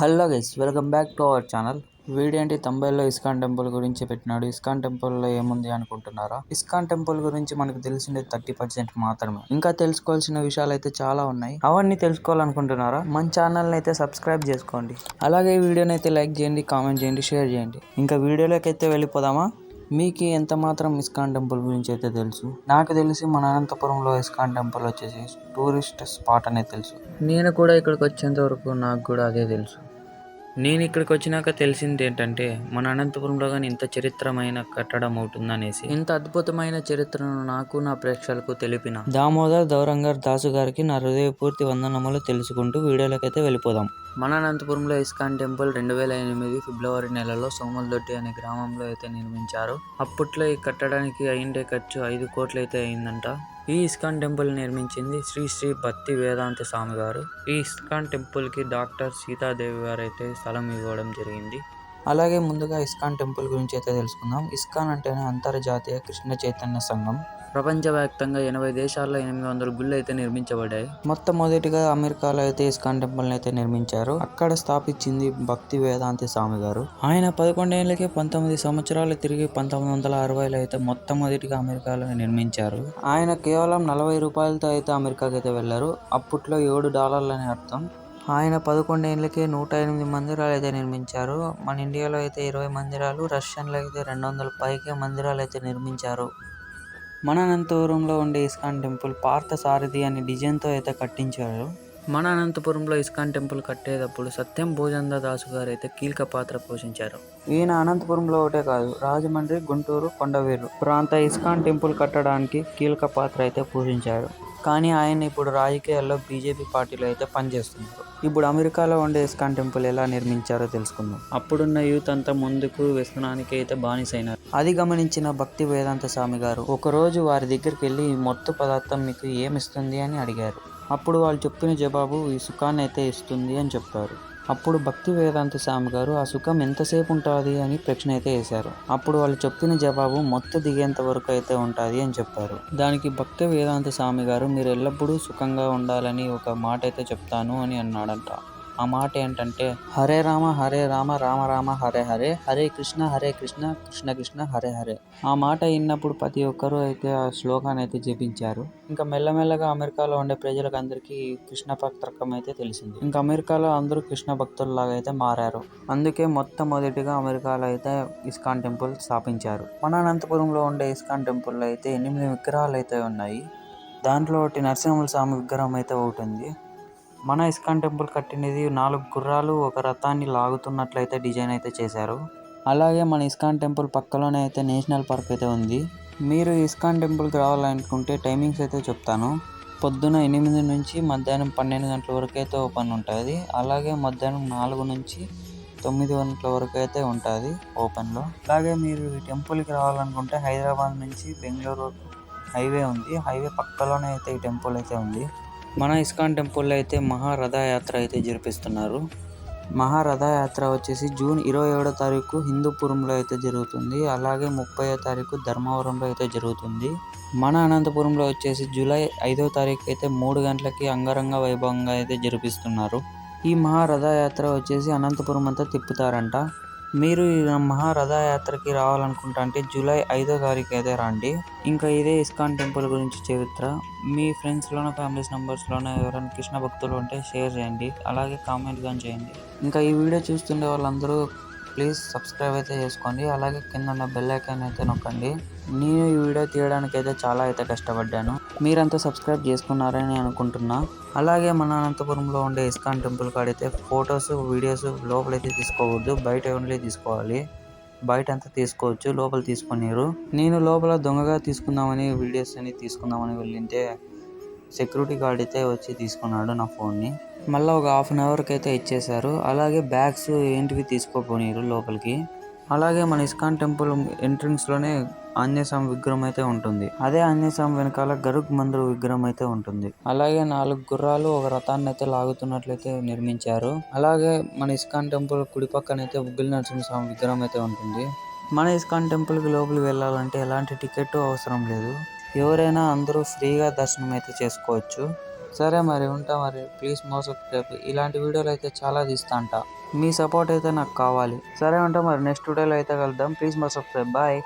Hello guys, welcome back to our channel. Video ఏంటి తొంభైలో ISKCON temple గురించి పెట్టినాడు. ఇస్కాన్ టెంపుల్లో ఏముంది అనుకుంటున్నారా? ఇస్కాన్ టెంపుల్ గురించి మనకు తెలిసిందే 30% మాత్రమే. ఇంకా తెలుసుకోవాల్సిన విషయాలు అయితే చాలా ఉన్నాయి. అవన్నీ తెలుసుకోవాలనుకుంటున్నారా? మన ఛానల్ అయితే సబ్స్క్రైబ్ చేసుకోండి. అలాగే వీడియోని అయితే లైక్ చేయండి, కామెంట్ చేయండి, షేర్ చేయండి. ఇంకా వీడియోలోకి అయితే వెళ్ళిపోదామా? మీకు ఎంత మాత్రం ఇస్కాన్ టెంపుల్ గురించి అయితే తెలుసు? నాకు తెలిసి మన అనంతపురంలో ఇస్కాన్ టెంపుల్ వచ్చేసి టూరిస్ట్ స్పాట్ అనేది తెలుసు. నేను కూడా ఇక్కడికి వచ్చేంత వరకు నాకు కూడా అదే తెలుసు. నేను ఇక్కడికి వచ్చినాక తెలిసింది ఏంటంటే మన అనంతపురంలో కానీ ఇంత చరిత్రమైన కట్టడం అవుతుందనేసి. ఇంత అద్భుతమైన చరిత్రను నాకు నా ప్రేక్షకులకు తెలిపిన దామోదర్ దౌరంగర్ దాసు గారికి నా హృదయపూర్తి వందనములు తెలుసుకుంటూ వీడియోలకైతే వెళ్ళిపోదాం. మన అనంతపురంలో ఇస్కాన్ టెంపుల్ 2008 ఫిబ్రవరి నెలలో సోమల్దొడ్డి అనే గ్రామంలో అయితే నిర్మించారు. అప్పట్లో ఈ కట్టడానికి అయిండే ఖర్చు 5 కోట్లు అయితే అయిందంట. ఈ ఇస్కాన్ టెంపుల్ నిర్మించింది శ్రీ శ్రీ భక్తి వేదాంత స్వామి గారు. ఈ ఇస్కాన్ టెంపుల్ కి డాక్టర్ సీతాదేవి గారు అయితే స్థలం ఇవ్వడం జరిగింది. అలాగే ముందుగా ఇస్కాన్ టెంపుల్ గురించి అయితే తెలుసుకుందాం. ఇస్కాన్ అంటేనే అంతర్జాతీయ కృష్ణ చైతన్య సంఘం. ప్రపంచవ్యాప్తంగా 80 దేశాల్లో 800 గుళ్ళు అయితే నిర్మించబడ్డాయి. మొట్టమొదటిగా అమెరికాలో అయితే ఇస్కాన్ టెంపుల్ అయితే నిర్మించారు. అక్కడ స్థాపించింది భక్తి వేదాంతి స్వామి గారు. ఆయన 11 ఏళ్ళకే 19 సంవత్సరాలు తిరిగి 1960లో అయితే మొట్టమొదటిగా అమెరికాలో నిర్మించారు. ఆయన కేవలం 40 రూపాయలతో అయితే అమెరికాకి అయితే వెళ్లారు. అప్పట్లో $7 అని అర్థం. ఆయన 11 ఏళ్ళకే 108 మందిరాలు అయితే నిర్మించారు. మన ఇండియాలో అయితే 20 మందిరాలు, రష్యన్లో అయితే 200 పైకే మందిరాలు అయితే నిర్మించారు. మన అనంతపురంలో ఉండే ఇస్కాన్ టెంపుల్ పార్థ సారథి అనే డిజైన్తో అయితే కట్టించారు. మన అనంతపురంలో ఇస్కాన్ టెంపుల్ కట్టేటప్పుడు సత్యం భోజంద దాసు గారు అయితే కీలక పాత్ర పోషించారు. ఈయన అనంతపురంలో ఒకటే కాదు, రాజమండ్రి, గుంటూరు, కొండవీరు ప్రాంత ఇస్కాన్ టెంపుల్ కట్టడానికి కీలక పాత్ర అయితే పోషించారు. కానీ ఆయన ఇప్పుడు రాజకీయాల్లో బీజేపీ పార్టీలో అయితే పనిచేస్తున్నారు. ఇప్పుడు అమెరికాలో ఉండే ఇస్కాన్ టెంపుల్ ఎలా నిర్మించారో తెలుసుకుందాం. అప్పుడున్న యూత్ అంతా ముందుకు వ్యసనానికి అయితే బానిసైనారు. అది గమనించిన భక్తి వేదాంత స్వామి గారు ఒకరోజు వారి దగ్గరికి వెళ్ళి ఈ మొత్తం పదార్థం మీకు ఏమిస్తుంది అని అడిగారు. అప్పుడు వాళ్ళు చెప్పిన జవాబు ఈ సుఖాన్ని అయితే ఇస్తుంది అని చెప్పారు. అప్పుడు భక్తి వేదాంత స్వామి గారు ఆ సుఖం ఎంతసేపు ఉంటుంది అని ప్రశ్న అయితే వేశారు. అప్పుడు వాళ్ళు చెప్పిన జవాబు మొత్తం దిగేంత వరకు అయితే ఉంటుంది అని చెప్పారు. దానికి భక్తి వేదాంత స్వామి గారు మీరు ఎల్లప్పుడూ సుఖంగా ఉండాలని ఒక మాట అయితే చెప్తాను అని అన్నాడంట. ఆ మాట ఏంటంటే హరే రామ రామ రామ హరే హరే, హరే కృష్ణ కృష్ణ కృష్ణ హరే హరే. ఆ మాట విన్నప్పుడు ప్రతి ఒక్కరూ అయితే ఆ శ్లోకాన్ని అయితే జపించారు. ఇంకా మెల్లమెల్లగా అమెరికాలో ఉండే ప్రజలకు అందరికీ కృష్ణ పత్రకం అయితే తెలిసింది. ఇంకా అమెరికాలో అందరూ కృష్ణ భక్తుల్లాగా అయితే మారారు. అందుకే మొట్టమొదటిగా అమెరికాలో అయితే ఇస్కాన్ టెంపుల్ స్థాపించారు. మన అనంతపురంలో ఉండే ఇస్కాన్ టెంపుల్లో అయితే 8 విగ్రహాలు అయితే ఉన్నాయి. దాంట్లో ఒకటి నరసింహ స్వామి విగ్రహం అయితే ఒకటి ఉంది. మన ఇస్కాన్ టెంపుల్ కట్టినది 4 గుర్రాలు ఒక రథాన్ని లాగుతున్నట్లయితే డిజైన్ అయితే చేశారు. అలాగే మన ఇస్కాన్ టెంపుల్ పక్కలోనే అయితే నేషనల్ పార్క్ అయితే ఉంది. మీరు ఇస్కాన్ టెంపుల్కి రావాలనుకుంటే టైమింగ్స్ అయితే చెప్తాను. పొద్దున 8 నుంచి మధ్యాహ్నం 12 గంటల వరకు అయితే ఓపెన్ ఉంటుంది. అలాగే మధ్యాహ్నం 4 నుంచి 9 గంటల వరకు అయితే ఉంటుంది ఓపెన్లో. అలాగే మీరు ఈ టెంపుల్కి రావాలనుకుంటే హైదరాబాద్ నుంచి బెంగళూరు హైవే ఉంది. హైవే పక్కలోనే అయితే ఈ టెంపుల్ అయితే ఉంది. మన ఇస్కాన్ టెంపుల్లో అయితే మహారథయాత్ర అయితే జరిపిస్తున్నారు. మహారథయాత్ర వచ్చేసి జూన్ 27వ తారీఖు హిందూపురంలో అయితే జరుగుతుంది. అలాగే 30వ తారీఖు ధర్మవరంలో అయితే జరుగుతుంది. మన అనంతపురంలో వచ్చేసి జూలై 5వ తారీఖు అయితే 3 గంటలకి అంగరంగ వైభవంగా అయితే జరిపిస్తున్నారు. ఈ మహారథయాత్ర వచ్చేసి అనంతపురం అంతా తిప్పుతారంట. మీరు ఈ మహారథయాత్రకి రావాలనుకుంటా అంటే జూలై 5వ తారీఖు అయితే రండి. ఇంకా ఇదే ఇస్కాన్ టెంపుల్ గురించి చరిత్ర. మీ ఫ్రెండ్స్లోనో ఫ్యామిలీస్ మెంబర్స్లోనో ఎవరైనా కృష్ణ భక్తులు ఉంటే షేర్ చేయండి. అలాగే కామెంట్ కానీ చేయండి. ఇంకా ఈ వీడియో చూస్తుండే వాళ్ళందరూ ప్లీజ్ సబ్స్క్రైబ్ అయితే చేసుకోండి. అలాగే కింద ఉన్న బెల్ ఐకాన్ అయితే నొక్కండి. నేను ఈ వీడియో తీయడానికి అయితే చాలా అయితే కష్టపడ్డాను. మీరంతా సబ్స్క్రైబ్ చేసుకున్నారని అనుకుంటున్నా. అలాగే మన అనంతపురంలో ఉండే ఇస్కాన్ టెంపుల్ కాడైతే ఫొటోస్ వీడియోస్ లోపలైతే తీసుకోవద్దు, బయట ఓన్లీ తీసుకోవాలి. బయట అంతా తీసుకోవచ్చు, లోపల తీసుకునేరు. నేను లోపల దొంగగా తీసుకుందామని వీడియోస్ అని తీసుకుందామని వెళ్ళింటే సెక్యూరిటీ గార్డ్ అయితే వచ్చి తీసుకున్నాడు నా ఫోన్ని. మళ్ళీ ఒక హాఫ్ అన్ అవర్కి అయితే ఇచ్చేశారు. అలాగే బ్యాగ్స్ ఏంటివి తీసుకోపోనీరు లోపలికి. అలాగే మన ఇస్కాన్ టెంపుల్ ఎంట్రన్స్లోనే ఆంజనేయ స్వామి విగ్రహం అయితే ఉంటుంది. అదే ఆంజనేయ స్వామి వెనకాల గరుగ్ మందిర్ విగ్రహం అయితే ఉంటుంది. అలాగే 4 గుర్రాలు ఒక రథాన్ని అయితే లాగుతున్నట్లయితే నిర్మించారు. అలాగే మన ఇస్కాన్ టెంపుల్ కుడి పక్కన అయితే ఉగ్గుల నరసింహ స్వామి విగ్రహం అయితే ఉంటుంది. మన ఇస్కాన్ టెంపుల్కి లోపలికి వెళ్ళాలంటే ఎలాంటి టికెట్ అవసరం లేదు. ఎవరైనా అందరూ ఫ్రీగా దర్శనం అయితే చేసుకోవచ్చు. సరే మరి ఉంటా మరి. Please subscribe. ఇలాంటి వీడియోలు అయితే చాలా తీస్తా అంట. మీ సపోర్ట్ అయితే నాకు కావాలి. సరే ఉంటా మరి. నెక్స్ట్ వీడియోలో అయితే కలుద్దాం. Please subscribe. బాయ్.